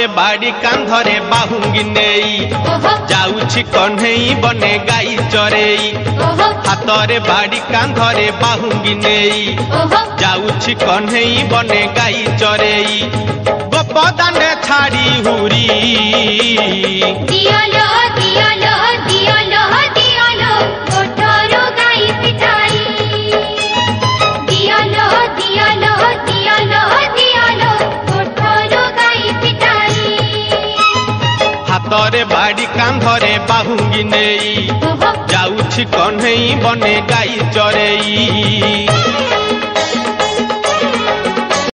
हातरे बाड़ी कांधरे बाहुंगी नेई जाउछि कन्हई बने गाई चरेई हातरे बाड़ी कांधरे बाहुंगी नेई जाउछि कन्हई बने गाई चरेई गोपदाने छाड़ी हुरी दियालो दियालो दियालो दियालो कोठरो गाई पिटाई दियालो दियालो दियालो दियालो कोठरो गाई पिटाई हातरे बाड़ी कांधरे बाहुंगी नेई जाउछि कन्हई बने गाई चरेई।